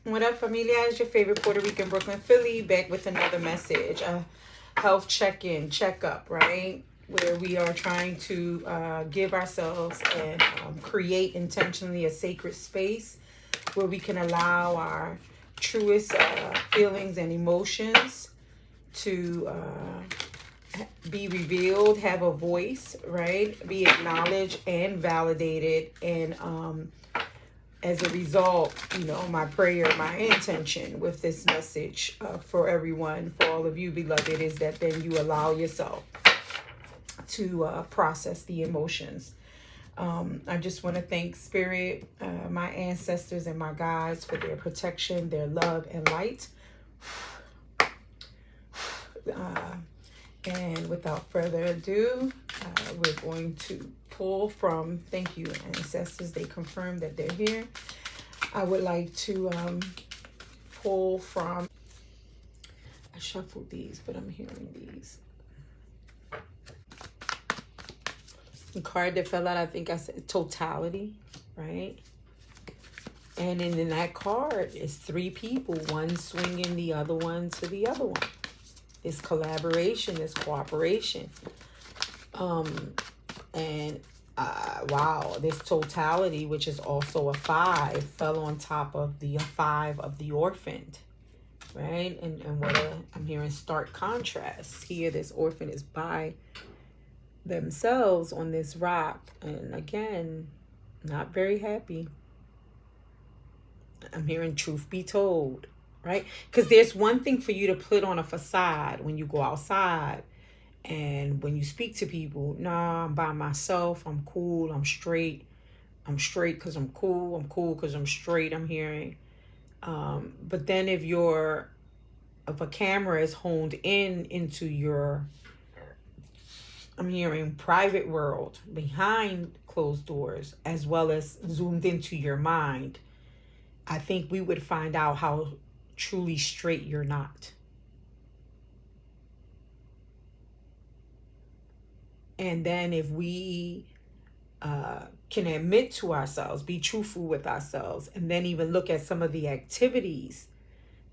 What up, familia? It's your favorite Puerto Rican Brooklyn Philly back with another message. A health check-in, check-up, right? Where we are trying to give ourselves and create intentionally a sacred space where we can allow our truest feelings and emotions to be revealed, have a voice, right? Be acknowledged and validated, and as a result, my prayer, my intention with this message for everyone, for all of you beloved, is that then you allow yourself to process the emotions. I just want to thank Spirit, my ancestors, and my guides for their protection, their love, and light. And without further ado, we're going to pull from, thank you, ancestors. They confirmed that they're here. I would like to pull from, I shuffled these, but I'm hearing these. The card that fell out, I think I said totality, right? And in that card is three people, one swinging the other one to the other one. It's collaboration, it's cooperation. And wow, this totality, which is also a 5, fell on top of the 5 of the orphaned, right? And what I'm hearing stark contrast here. This orphan is by themselves on this rock, and again, not very happy. I'm hearing truth be told, right? Because there's one thing for you to put on a facade when you go outside. And when you speak to people, nah, I'm by myself, I'm cool, I'm straight because I'm cool because I'm straight, I'm hearing. But then if a camera is honed into your, I'm hearing, private world, behind closed doors, as well as zoomed into your mind, I think we would find out how truly straight you're not. And then if we can admit to ourselves, be truthful with ourselves, and then even look at some of the activities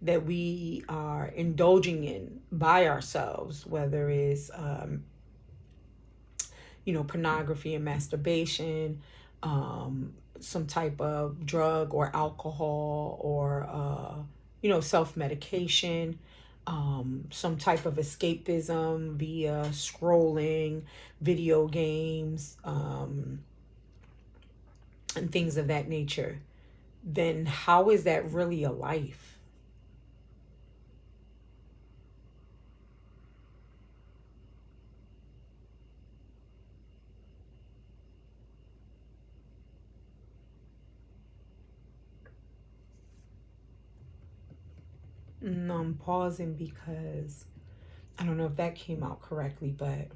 that we are indulging in by ourselves, whether it's, pornography and masturbation, some type of drug or alcohol, or, self-medication, some type of escapism via scrolling, video games, and things of that nature, then how is that really a life? No, I'm pausing because I don't know if that came out correctly, but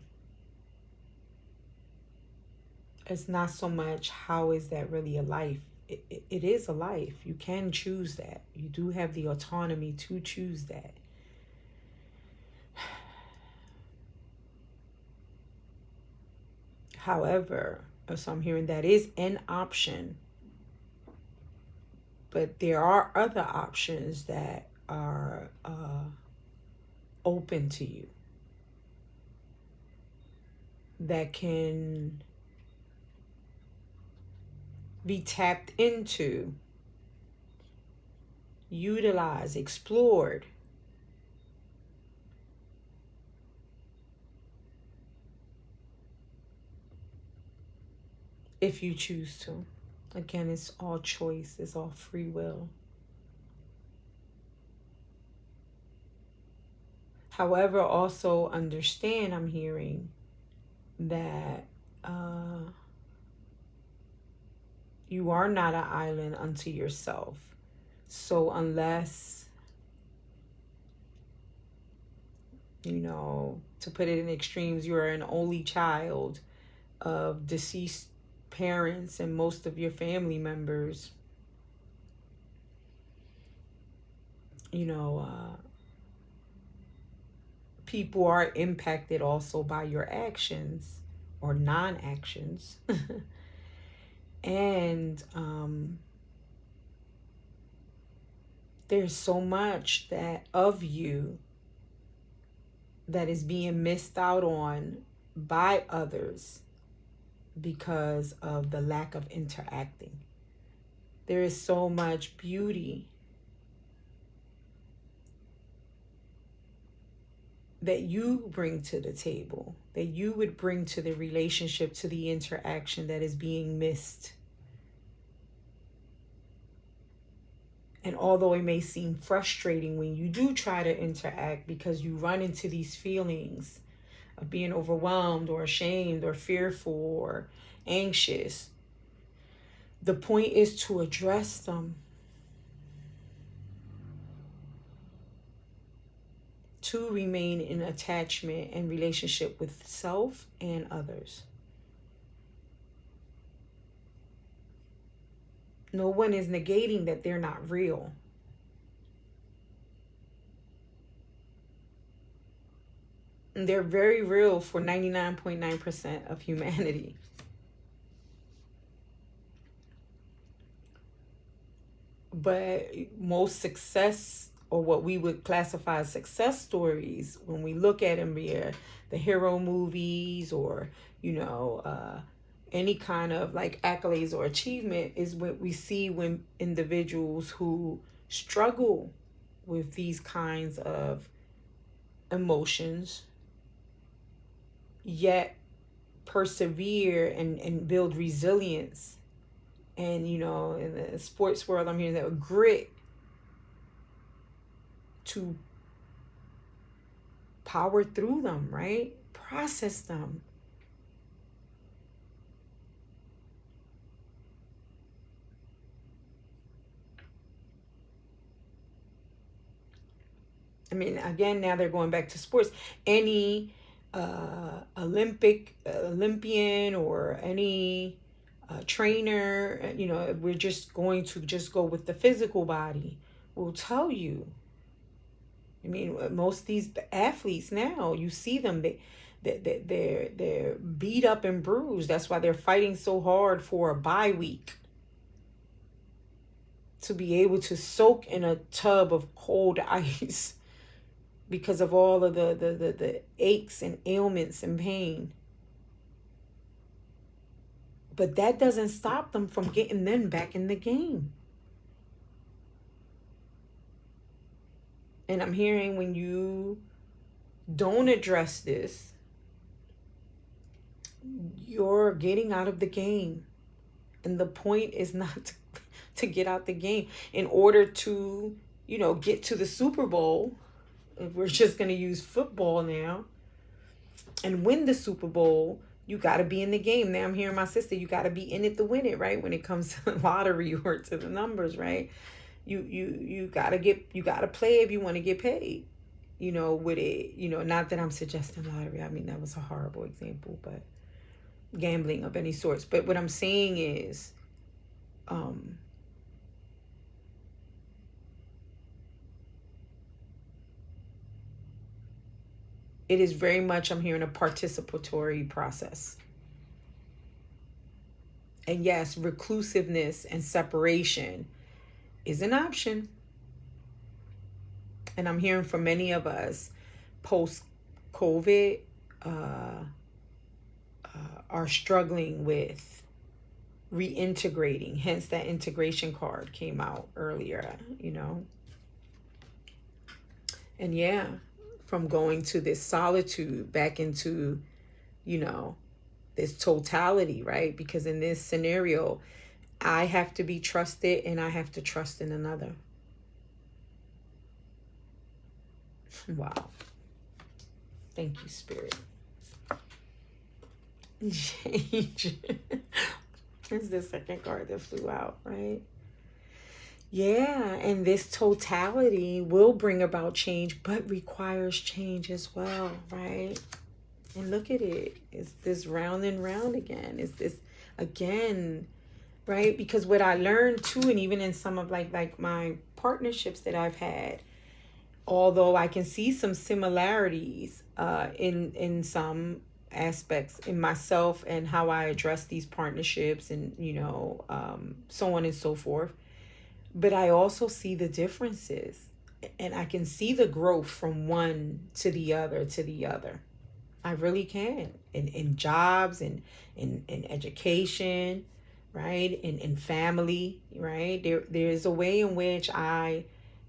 it's not so much how is that really a life. It is a life. You can choose that. You do have the autonomy to choose that. However, so I'm hearing that is an option, but there are other options that are open to you, that can be tapped into, utilized, explored, if you choose to. Again, it's all choice, it's all free will. However, also understand, I'm hearing that you are not an island unto yourself. So unless, to put it in extremes, you are an only child of deceased parents and most of your family members, people are impacted also by your actions or non-actions. And there's so much that of you that is being missed out on by others because of the lack of interacting. There is so much beauty that you bring to the table, that you would bring to the relationship, to the interaction, that is being missed. And although it may seem frustrating when you do try to interact, because you run into these feelings of being overwhelmed or ashamed or fearful or anxious, the point is to address them, to remain in attachment and relationship with self and others. No one is negating that they're not real. And they're very real for 99.9% of humanity. But most success, or what we would classify as success stories, when we look at them, the hero movies, or any kind of like accolades or achievement, is what we see when individuals who struggle with these kinds of emotions yet persevere and build resilience. And in the sports world, I'm hearing that grit to power through them, right? Process them. I mean, again, now they're going back to sports. Any Olympian or any trainer, we're just going to just go with the physical body, will tell you. I mean, most of these athletes now, you see them, they're beat up and bruised. That's why they're fighting so hard for a bye week, to be able to soak in a tub of cold ice because of all of the aches and ailments and pain. But that doesn't stop them from getting them back in the game. And I'm hearing, when you don't address this, you're getting out of the game. And the point is not to get out the game. In order to, get to the Super Bowl, if we're just going to use football now, and win the Super Bowl, you got to be in the game. Now I'm hearing my sister, you got to be in it to win it, right? When it comes to the lottery or to the numbers, right? You got to play if you want to get paid, with it, not that I'm suggesting lottery. I mean, that was a horrible example, but gambling of any sorts. But what I'm saying is, it is very much, I'm hearing, a participatory process. And yes, reclusiveness and separation is an option. And I'm hearing from many of us, post-COVID, are struggling with reintegrating. Hence, that integration card came out earlier, And yeah, from going to this solitude back into, this totality, right? Because in this scenario, I have to be trusted and I have to trust in another. Wow. Thank you, Spirit. Change. It's the second card that flew out, right? Yeah, and this totality will bring about change, but requires change as well, right? And look at it. It's this round and round again. It's this again, right? Because what I learned too, and even in some of like my partnerships that I've had, although I can see some similarities in some aspects in myself and how I address these partnerships and so on and so forth, But I also see the differences, and I can see the growth from one to the other to the other. I really can. In jobs and in education, right? In family, right? There's a way in which I,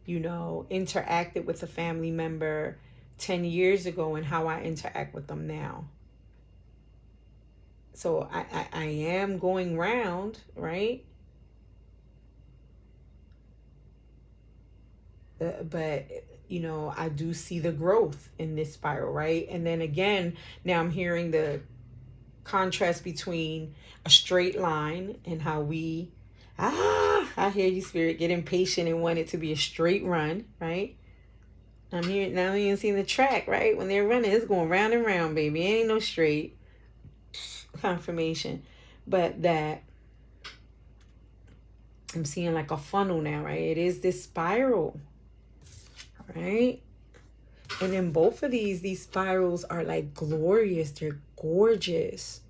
interacted with a family member 10 years ago and how I interact with them now. So I am going round, right? But I do see the growth in this spiral, right? And then again, now I'm hearing the contrast between a straight line and how we, I hear you, spirit, get impatient and want it to be a straight run, right? I'm hearing now, you seeing the track, right? When they're running, it's going round and round, baby. It ain't no straight confirmation. But that I'm seeing like a funnel now, right? It is this spiral, right? And then both of these spirals are like glorious. They're gorgeous.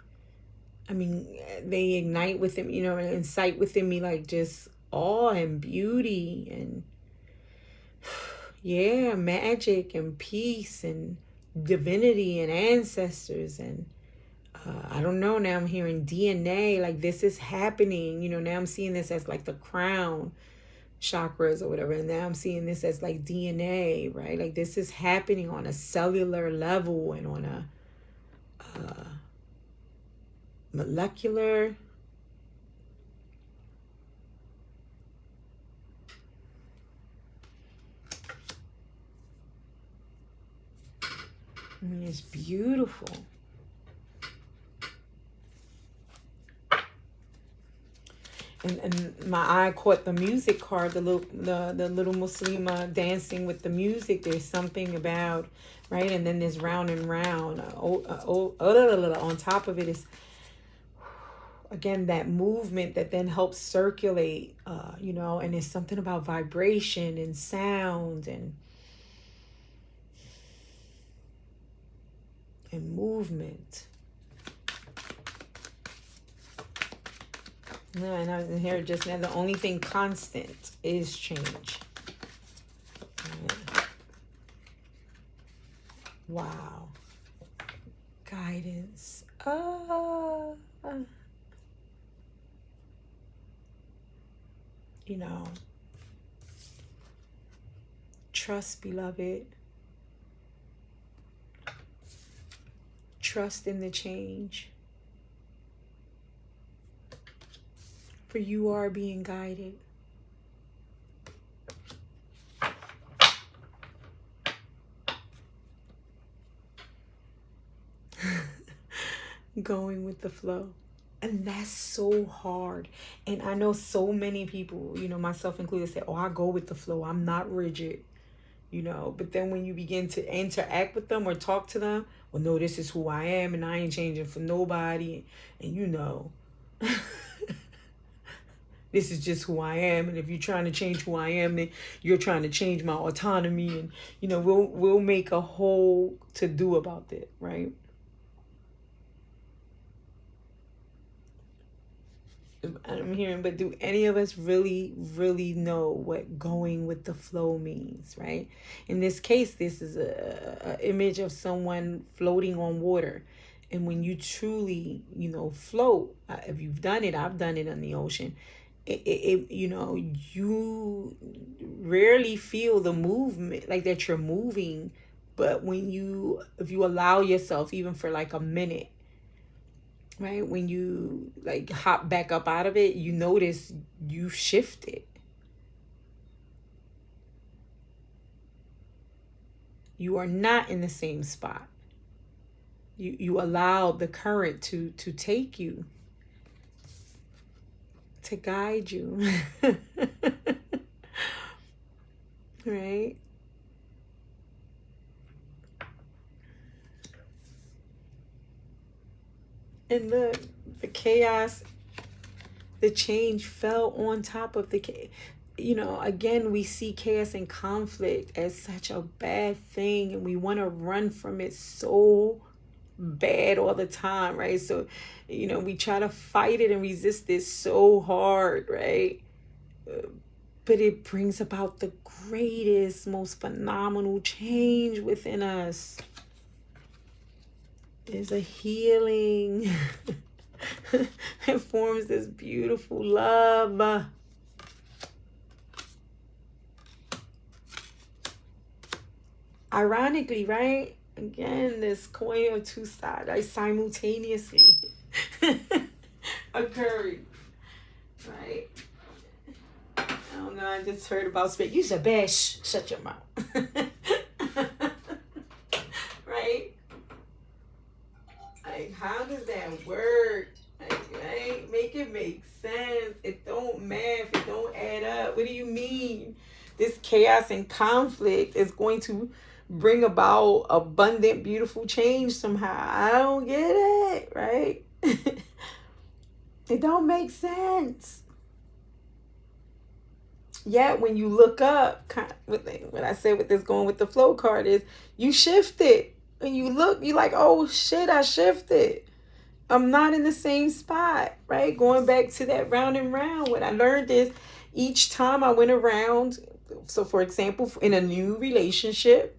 I mean, they ignite within, and incite within me like just awe and beauty and yeah, magic and peace and divinity and ancestors and I don't know. Now I'm hearing DNA, like this is happening. Now I'm seeing this as like the crown chakras or whatever. And now I'm seeing this as like DNA, right? Like this is happening on a cellular level and on a molecular. I mean, it's beautiful. And my eye caught the music card, the little Muslima dancing with the music. There's something about, right? And then there's round and round. On top of it is, again, that movement that then helps circulate, and there's something about vibration and sound and movement. No, and I was here just now. The only thing constant is change. Wow. Guidance. Trust, beloved. Trust in the change. For you are being guided. Going with the flow. And that's so hard. And I know so many people, myself included, say, oh, I go with the flow. I'm not rigid. But then when you begin to interact with them or talk to them, well, no, this is who I am and I ain't changing for nobody. And this is just who I am. And if you're trying to change who I am, then you're trying to change my autonomy. And, we'll make a whole to-do about that, right? I'm hearing, but do any of us really, really know what going with the flow means, right? In this case, this is a image of someone floating on water. And when you truly, float, if you've done it, I've done it on the ocean, you rarely feel the movement, like that you're moving. But if you allow yourself, even for like a minute, right, when you like hop back up out of it, you notice you shifted. You are not in the same spot. You allowed the current to take you, to guide you. Right? And the chaos, the change fell on top of the chaos. Again, we see chaos and conflict as such a bad thing, and we want to run from it so bad all the time, right? So, we try to fight it and resist it so hard, right? but it brings about the greatest, most phenomenal change within us. There's a healing. It forms this beautiful love. Ironically, right? Again, this coin of two sides, like simultaneously occurring, right? I don't know. I just heard about space. You said, "Bash, shut your mouth." Right? Like, how does that work? Like, right? Make it make sense. It don't math. It don't add up. What do you mean? This chaos and conflict is going to bring about abundant, beautiful change somehow. I don't get it, right? It don't make sense. Yet when you look up, what I said with this going with the flow card is you shift it. When you look, you're like, oh shit, I shifted. I'm not in the same spot, right? Going back to that round and round. What I learned is each time I went around, so for example, in a new relationship,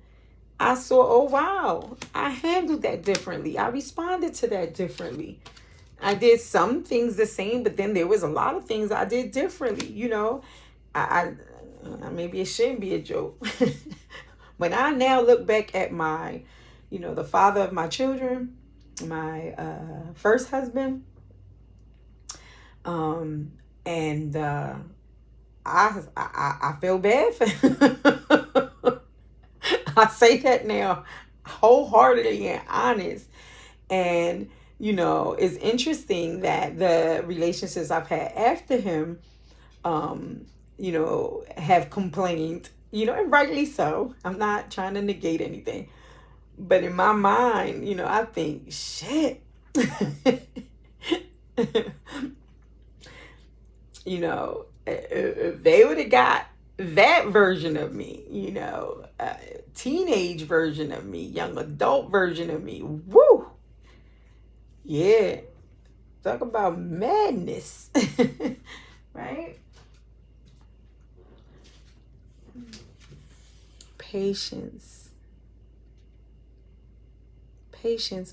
I saw, oh wow, I handled that differently. I responded to that differently. I did some things the same, but then there was a lot of things I did differently. You know, I maybe it shouldn't be a joke. When I now look back at my, the father of my children, my first husband, and I feel bad for him. I say that now wholeheartedly and honest. And, it's interesting that the relationships I've had after him, have complained, and rightly so. I'm not trying to negate anything. But in my mind, I think, shit. If they would have got that version of me, teenage version of me, young adult version of me, woo, yeah, talk about madness. Right? Patience,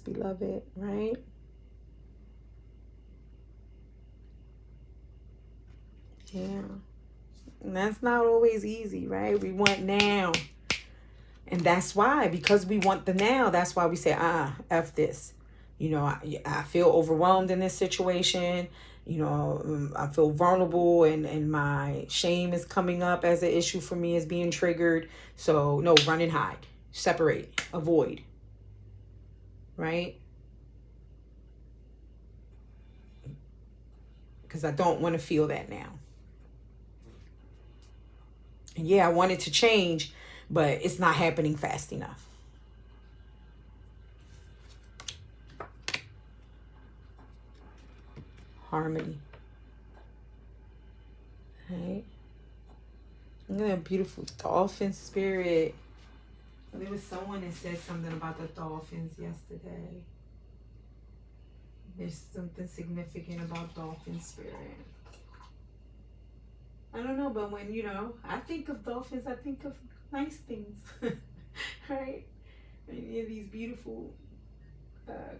beloved, right? Yeah. And that's not always easy, right? We want now. And that's why, because we want the now, that's why we say, F this. I feel overwhelmed in this situation. I feel vulnerable and my shame is coming up as an issue for me, is being triggered. So, no, run and hide, separate, avoid, right? Because I don't want to feel that now. And yeah, I want it to change, but it's not happening fast enough. Harmony. Right? Look at that beautiful dolphin spirit. There was someone that said something about the dolphins yesterday. There's something significant about dolphin spirit. I don't know, but when, I think of dolphins, I think of nice things. Right? These beautiful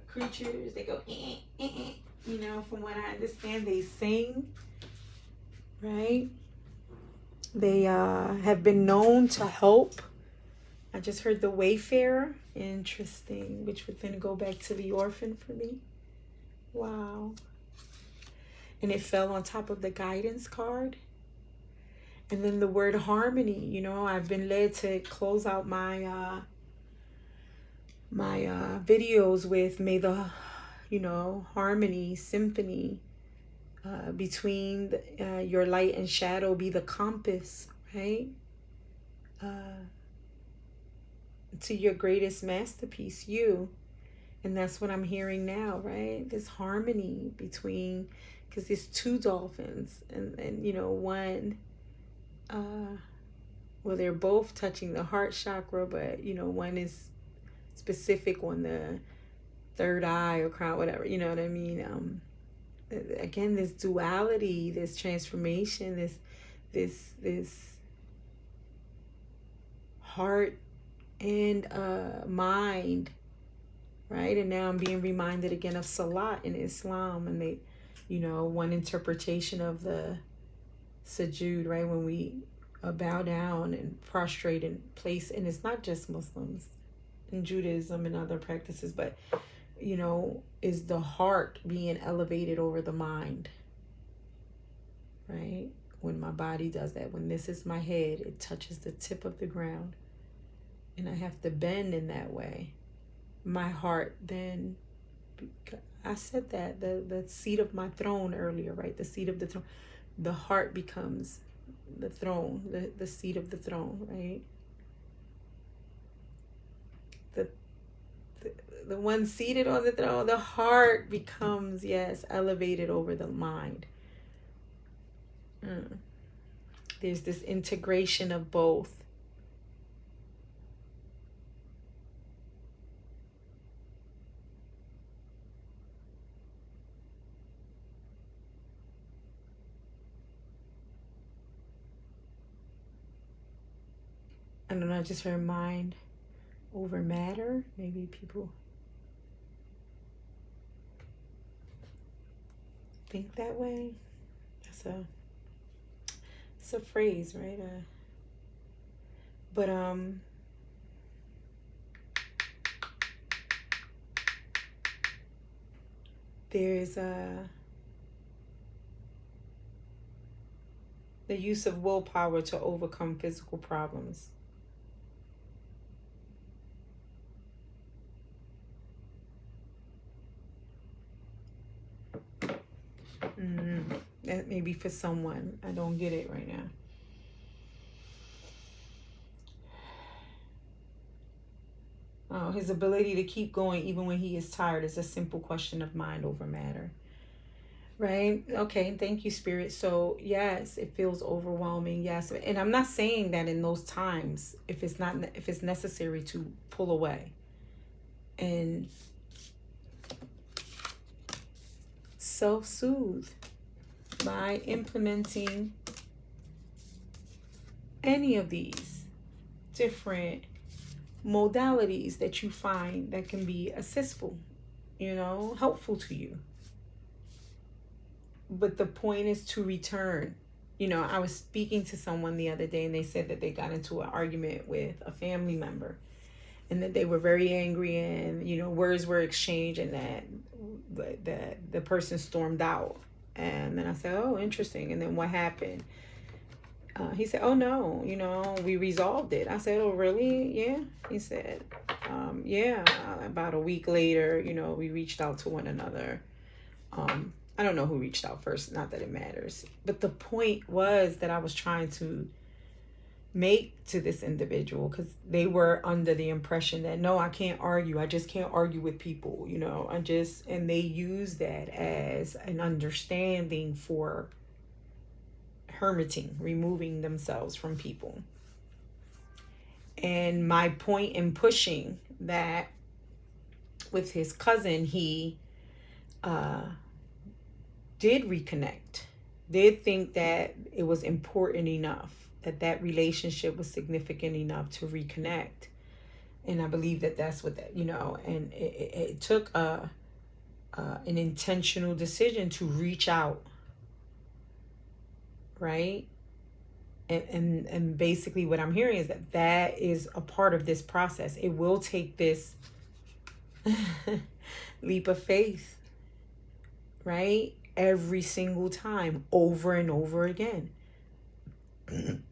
creatures, they go, from what I understand, they sing, right? They have been known to help. I just heard the Wayfarer, interesting, which would then go back to the orphan for me. Wow. And it fell on top of the guidance card. And then the word harmony, I've been led to close out my videos with may the, harmony, symphony between your light and shadow be the compass, right? To your greatest masterpiece, you. And that's what I'm hearing now, right? This harmony between, because there's two dolphins and one, well, they're both touching the heart chakra, but, one is specific on the third eye or crown, whatever, you know what I mean? Again, this duality, this transformation, this heart and mind, right? And now I'm being reminded again of Salat in Islam, and they, one interpretation of the sujood, right? When we bow down and prostrate in place, and it's not just Muslims, in Judaism and other practices, but is the heart being elevated over the mind, right? When my body does that, when this is my head, it touches the tip of the ground, and I have to bend in that way. My heart then, I said that, the seat of my throne earlier, right? The seat of the throne. The heart becomes the throne, the seat of the throne, right? The one seated on the throne, the heart becomes, yes, elevated over the mind. There's this integration of both. I don't know, I just heard mind over matter. Maybe people think that way. It's a phrase, right? But there's the use of willpower to overcome physical problems. That may be for someone. I don't get it right now. Oh, his ability to keep going even when he is tired is a simple question of mind over matter. Right? Okay, thank you, Spirit. So yes, it feels overwhelming. Yes. And I'm not saying that in those times, if it's necessary to pull away and self-soothe by implementing any of these different modalities that you find that can be assistful, helpful to you. But the point is to return. I was speaking to someone the other day, and they said that they got into an argument with a family member, and that they were very angry, and words were exchanged, and that the person stormed out. And then I said, oh, interesting. And then what happened? He said, oh no, we resolved it. I said, oh really? Yeah. He said, yeah. About a week later, we reached out to one another. I don't know who reached out first, not that it matters, but the point was that I was trying to make to this individual, because they were under the impression that, no, I can't argue. I just can't argue with people, and they use that as an understanding for hermiting, removing themselves from people. And my point in pushing that with his cousin, he did reconnect, did think that it was important enough, that relationship was significant enough to reconnect. And I believe that that's what that, and it took an intentional decision to reach out, right? And basically what I'm hearing is that is a part of this process. It will take this leap of faith, right? Every single time, over and over again.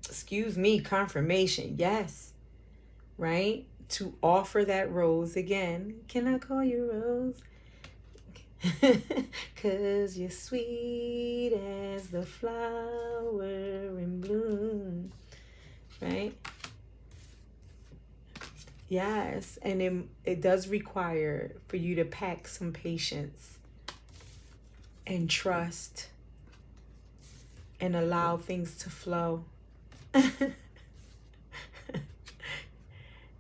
Excuse me, confirmation, yes, right? To offer that rose again. Can I call you Rose? 'Cause you're sweet as the flower in bloom, right? Yes, and it does require for you to pack some patience and trust and allow things to flow.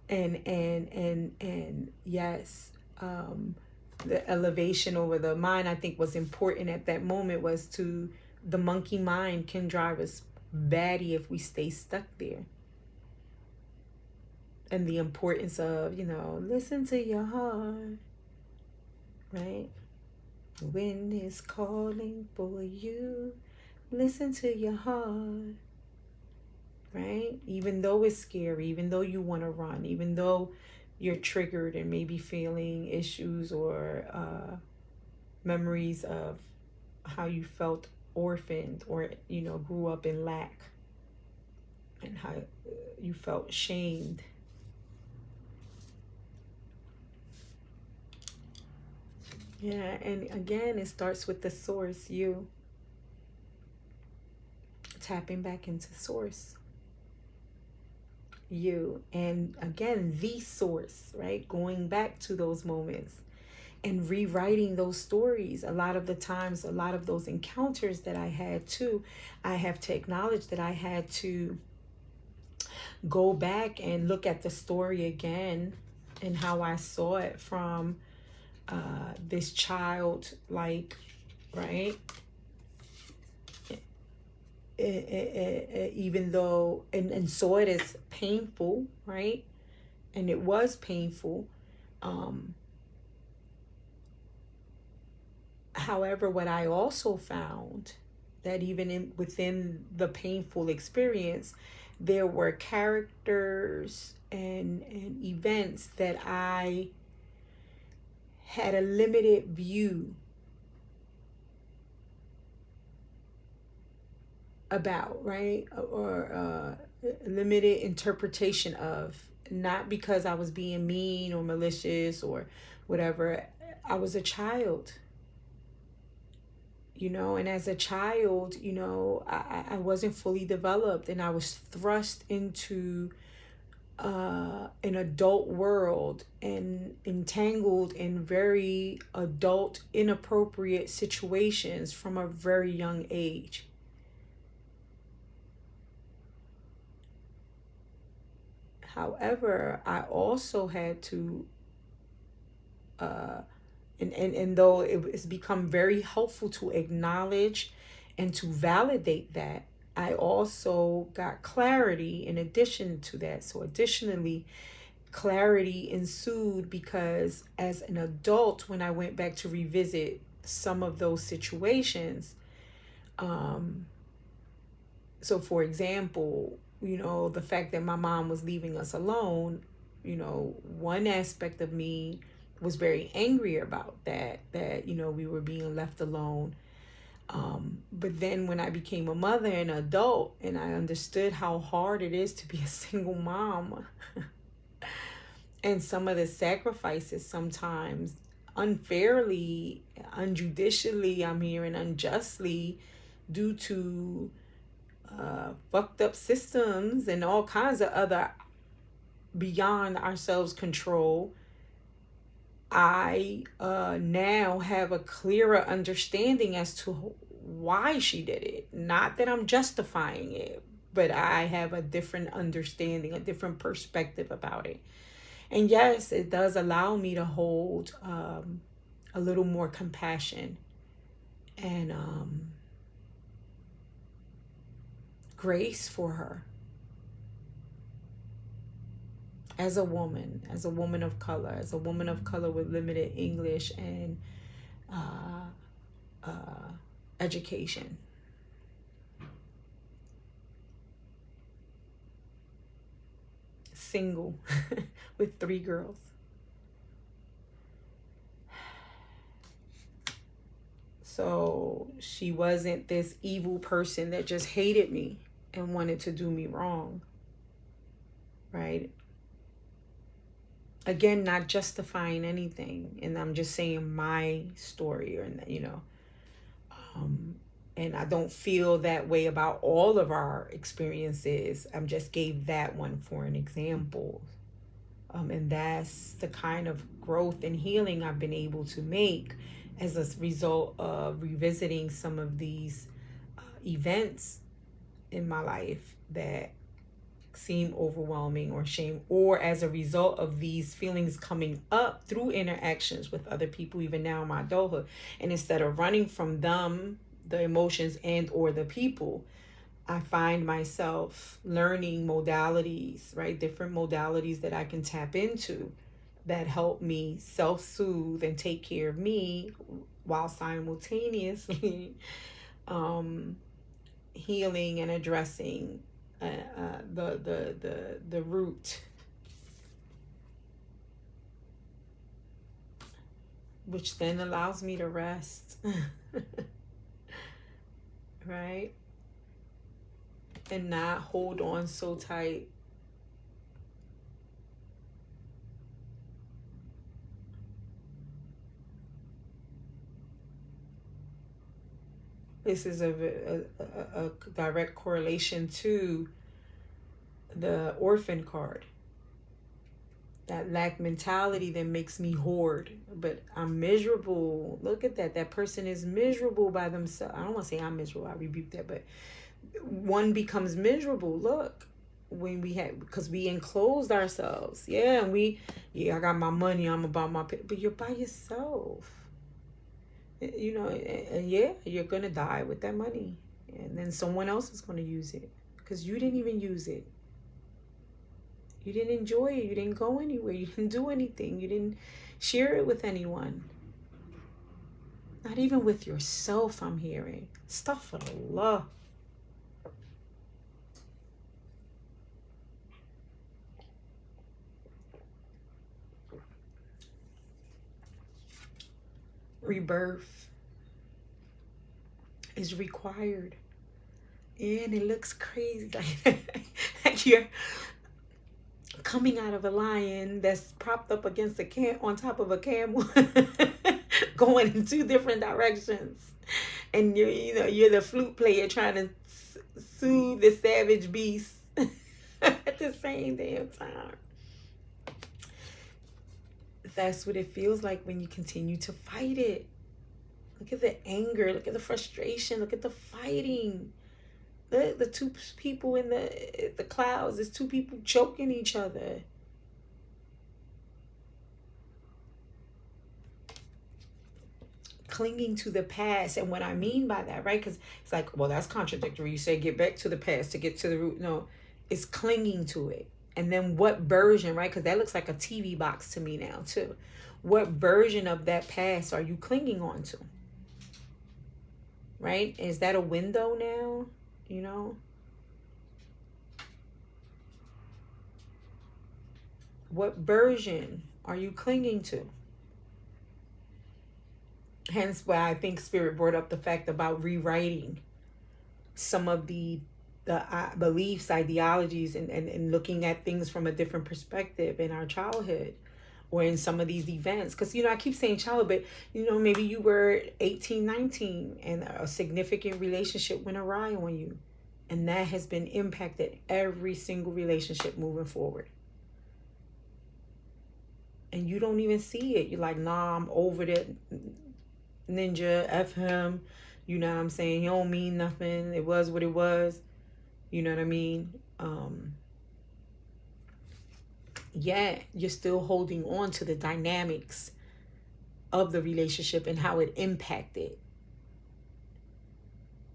and yes, the elevation over the mind, I think, was important at that moment. Was to the monkey mind can drive us baddie if we stay stuck there. And the importance of, listen to your heart, right? When it's calling for you, listen to your heart, right? Even though it's scary, even though you want to run, even though you're triggered and maybe feeling issues or memories of how you felt orphaned or, grew up in lack and how you felt shamed. Yeah, and again, it starts with the source, you tapping back into source, you, and again, the source, right? Going back to those moments and rewriting those stories. A lot of the times, a lot of those encounters that I had too, I have to acknowledge that I had to go back and look at the story again and how I saw it from this child, like, right? Even though, and saw it as painful, right? And it was painful. However, what I also found that even within the painful experience, there were characters and events that I had a limited view about, right? Or limited interpretation of, not because I was being mean or malicious or whatever. I was a child, and as a child, I wasn't fully developed, and I was thrust into an adult world and entangled in very adult, inappropriate situations from a very young age. However, I also had to, and though it's become very helpful to acknowledge and to validate that, I also got clarity in addition to that. So additionally, clarity ensued because as an adult, when I went back to revisit some of those situations, so for example, the fact that my mom was leaving us alone, one aspect of me was very angry about that we were being left alone. But then when I became a mother and an adult, and I understood how hard it is to be a single mom and some of the sacrifices sometimes unfairly, unjudicially, I'm hearing unjustly, due to fucked up systems and all kinds of other beyond ourselves control, I now have a clearer understanding as to why she did it. Not that I'm justifying it, but I have a different understanding, a different perspective about it. And yes, it does allow me to hold a little more compassion and grace for her as a woman of color, with limited English and education. Single with 3 girls. So she wasn't this evil person that just hated me and wanted to do me wrong, right? Again, not justifying anything, and I'm just saying my story, or and I don't feel that way about all of our experiences. I just gave that one for an example, and that's the kind of growth and healing I've been able to make as a result of revisiting some of these events in my life that seem overwhelming or shame, or as a result of these feelings coming up through interactions with other people, even now in my adulthood. And instead of running from them, the emotions and or the people, I find myself learning modalities, right? Different modalities that I can tap into that help me self-soothe and take care of me while simultaneously um, healing and addressing the root, which then allows me to rest, right? And not hold on so tight. This is a direct correlation to the orphan card. That lack mentality that makes me hoard, but I'm miserable. Look at that. That person is miserable by themselves. I don't want to say I'm miserable. I rebuke that, but one becomes miserable. Look, when we had, because we enclosed ourselves. Yeah, and I got my money. I'm about my, but you're by yourself. You know, and yeah, you're gonna die with that money, and then someone else is gonna use it because you didn't even use it. You didn't enjoy it. You didn't go anywhere. You didn't do anything. You didn't share it with anyone. Not even with yourself, I'm hearing. Astaghfirullah. Rebirth is required. And it looks crazy. Like you're coming out of a lion that's propped up against on top of a camel, going in two different directions, and you're the flute player trying to soothe the savage beast at the same damn time. That's what it feels like when you continue to fight it. Look at the anger, look at the frustration, look at the fighting. The two people in the clouds, there's two people choking each other. Clinging to the past. And what I mean by that, right? Because it's like, well, that's contradictory. You say get back to the past to get to the root. No, it's clinging to it. And then what version, right? Because that looks like a TV box to me now, too. What version of that past are you clinging on to? Right? Is that a window now? You know? What version are you clinging to? Hence why I think Spirit brought up the fact about rewriting some of the beliefs, ideologies, and looking at things from a different perspective in our childhood or in some of these events. Because, I keep saying childhood, but, maybe you were 18, 19 and a significant relationship went awry on you. And that has been impacted every single relationship moving forward. And you don't even see it. You're like, nah, I'm over that ninja, F him. You know what I'm saying? He don't mean nothing. It was what it was. You know what I mean? Yeah, you're still holding on to the dynamics of the relationship and how it impacted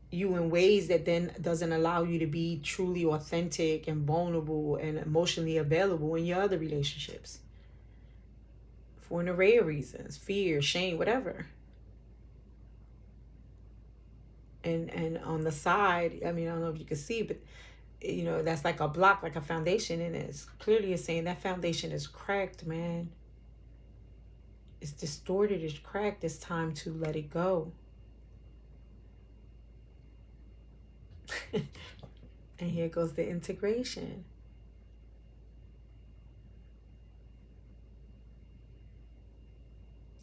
you in ways that then doesn't allow you to be truly authentic and vulnerable and emotionally available in your other relationships. For an array of reasons, fear, shame, whatever. And on the side, I don't know if you can see, but that's like a block, like a foundation, and it's clearly saying that foundation is cracked, man. It's distorted, it's cracked. It's time to let it go. And here goes the integration.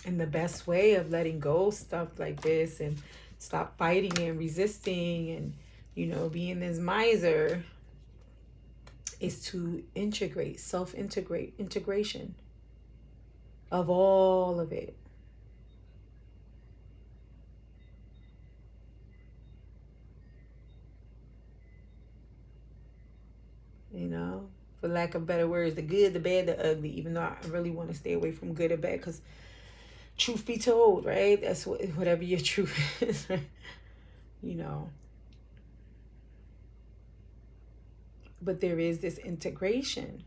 And the best way of letting go stuff like this and stop fighting and resisting and being this miser is to integrate, integration of all of it. For lack of better words, the good, the bad, the ugly, even though I really want to stay away from good or bad, because truth be told, right? That's whatever your truth is, right? But there is this integration.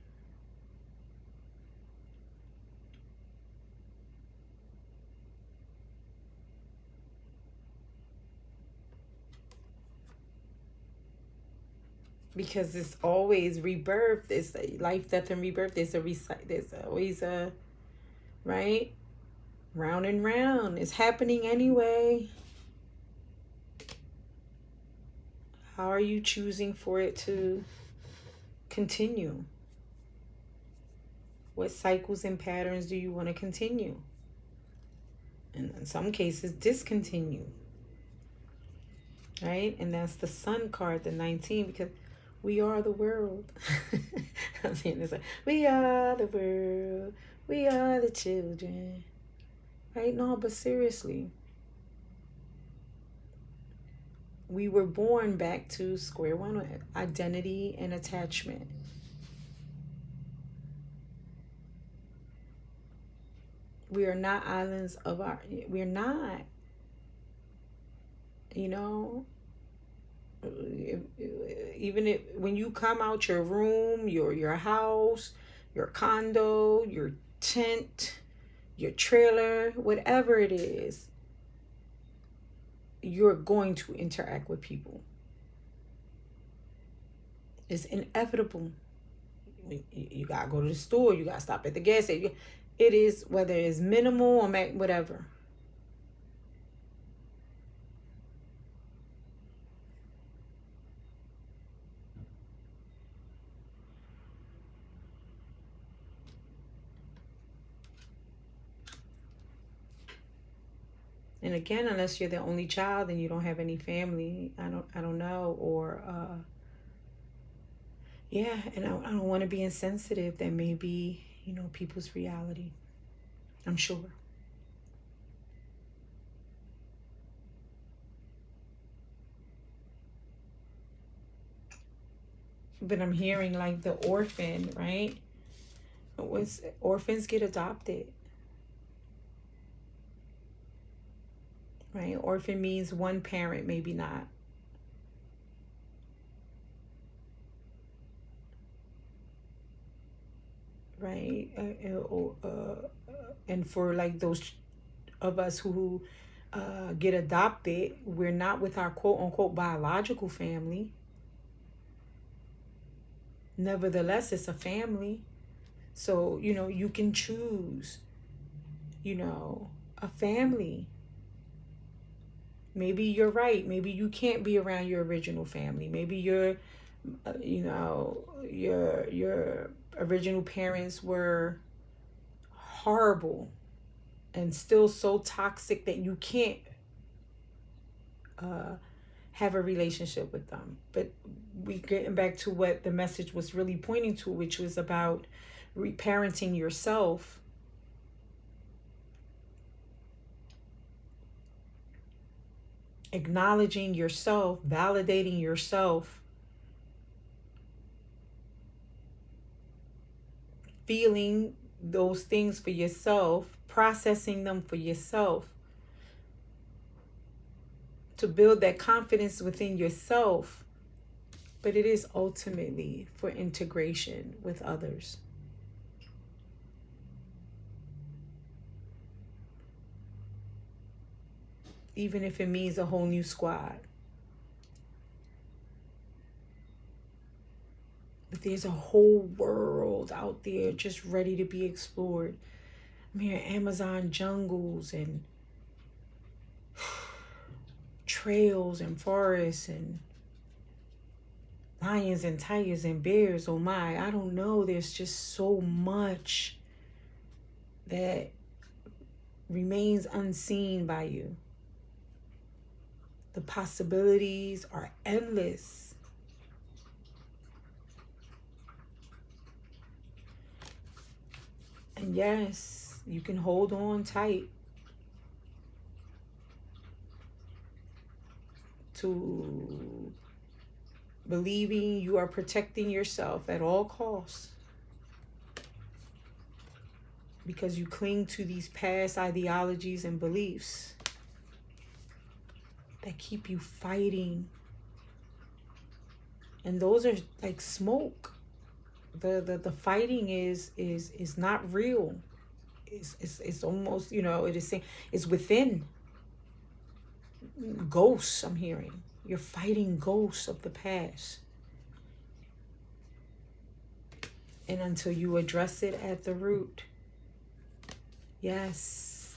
Because it's always rebirth. It's life, death, and rebirth. There's always a, right? Round and round. It's happening anyway. How are you choosing for it to continue? What cycles and patterns do you want to continue? And in some cases, discontinue. Right? And that's the Sun card, the 19, because we are the world. I'm saying this like, we are the world. We are the children. Right? No, but seriously. We were born back to square one with identity and attachment. We are not islands of our, we're not, you know, even if when you come out your room, your house, your condo, your tent, your trailer, whatever it is, you're going to interact with people. It's inevitable. You gotta go to the store, you gotta stop at the gas station. It is, whether it's minimal or whatever. And again, unless you're the only child and you don't have any family, I don't know, or yeah, and I don't want to be insensitive. That may be, people's reality. I'm sure. But I'm hearing like the orphan, right? Orphans get adopted. Right? Orphan means one parent, maybe not. Right? And for like those of us who get adopted, we're not with our quote unquote biological family. Nevertheless, it's a family. So, you can choose, a family. Maybe you're right. Maybe you can't be around your original family. Maybe your original parents were horrible and still so toxic that you can't have a relationship with them. But we getting back to what the message was really pointing to, which was about reparenting yourself. Acknowledging yourself, validating yourself, feeling those things for yourself, processing them for yourself, to build that confidence within yourself. But it is ultimately for integration with others. Even if it means a whole new squad. But there's a whole world out there just ready to be explored. I'm hearing Amazon jungles and trails and forests and lions and tigers and bears. Oh my, I don't know. There's just so much that remains unseen by you. The possibilities are endless. And yes, you can hold on tight to believing you are protecting yourself at all costs, because you cling to these past ideologies and beliefs that keep you fighting And those are like smoke. The fighting is not real. It's almost, you know, it is saying it's within. Ghosts, I'm hearing. You're fighting ghosts of the past. And until you address it at the root. Yes.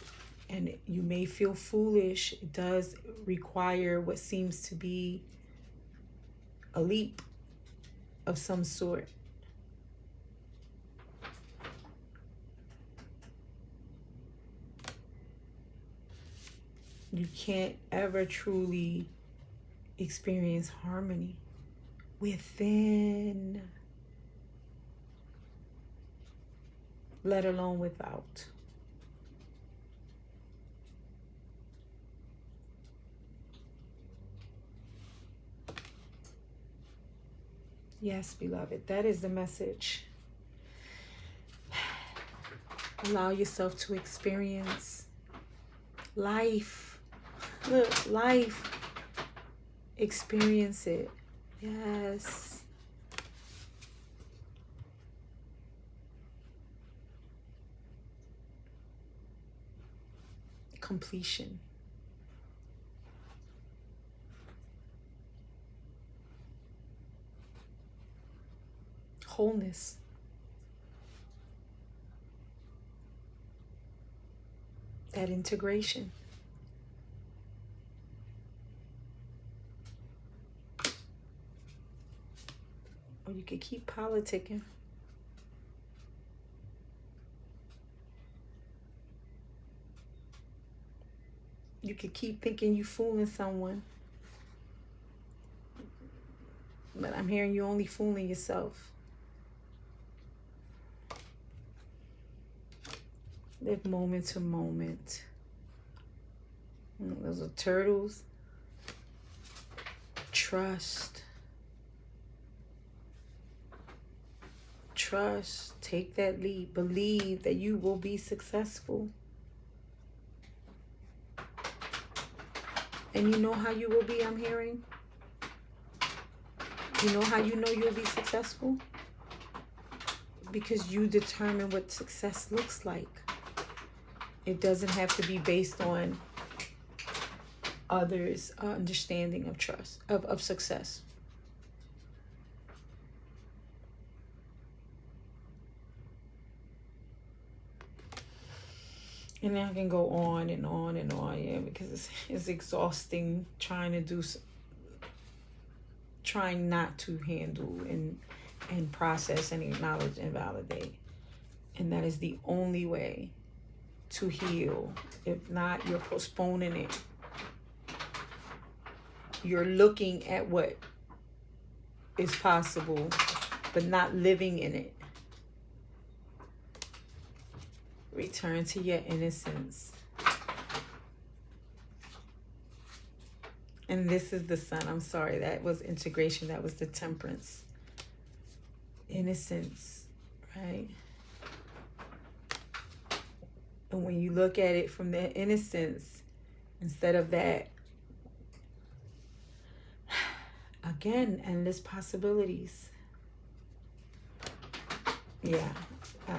And you may feel foolish. It does require what seems to be a leap of some sort. You can't ever truly experience harmony within, let alone without. Yes, beloved, that is the message. Allow yourself to experience life. Look, life. Experience it. Yes. Completion. Wholeness. That integration. Or you could keep politicking. You could keep thinking you fooling someone. But I'm hearing you only fooling yourself. Live moment to moment. Those are turtles. Trust. Trust. Take that leap. Believe that you will be successful. And you know how you will be, I'm hearing? You know how you know you'll be successful? Because you determine what success looks like. It doesn't have to be based on others' understanding of trust, of success. And I can go on and on and on, yeah, because it's exhausting trying not to handle and process and acknowledge and validate. And that is the only way to heal. If not, you're postponing it. You're looking at what is possible, but not living in it. Return to your innocence. And this is the sun. I'm sorry, that was integration. That was the temperance. Innocence, right? And when you look at it from the innocence, instead of that, again, endless possibilities. Yeah,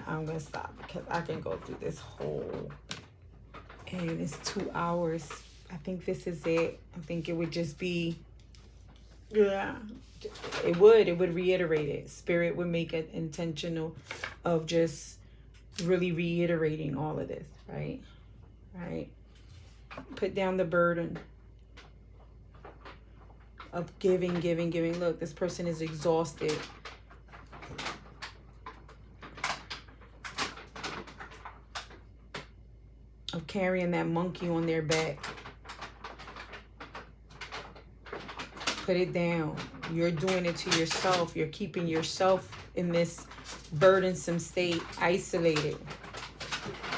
I'm going to stop because I can go through this whole, and it's 2 hours. I think this is it. I think it would just be, yeah, it would reiterate it. Spirit would make it intentional of just really reiterating all of this, right? Right? Put down the burden of giving. Look, this person is exhausted. Of carrying that monkey on their back. Put it down. You're doing it to yourself. You're keeping yourself in this burdensome state, isolated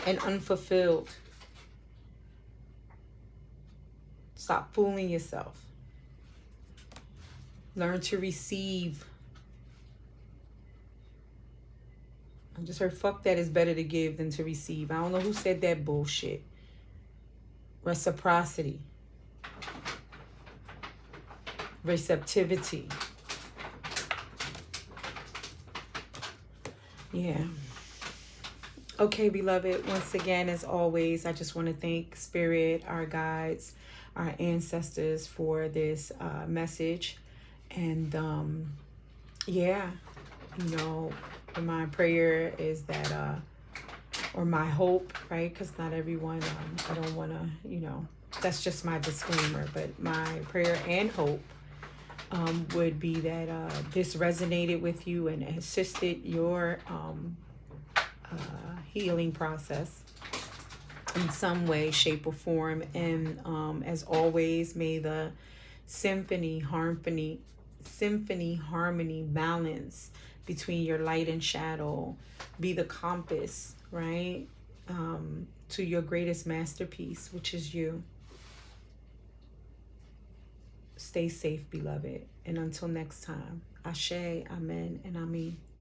and unfulfilled. Stop fooling yourself. Learn to receive. I just heard, fuck that, it's better to give than to receive. I don't know who said that bullshit. Reciprocity. Receptivity. Yeah. Okay, beloved. Once again, as always, I just want to thank Spirit, our guides, our ancestors for this message. And yeah, you know, my prayer is that, or my hope, right? Because not everyone, I don't want to, that's just my disclaimer. But my prayer and hope would be that this resonated with you and assisted your healing process in some way, shape, or form. And as always, may the symphony, harmony, balance between your light and shadow be the compass, right? To your greatest masterpiece, which is you. Stay safe, beloved. And until next time, Ashe, Amen, and Amen.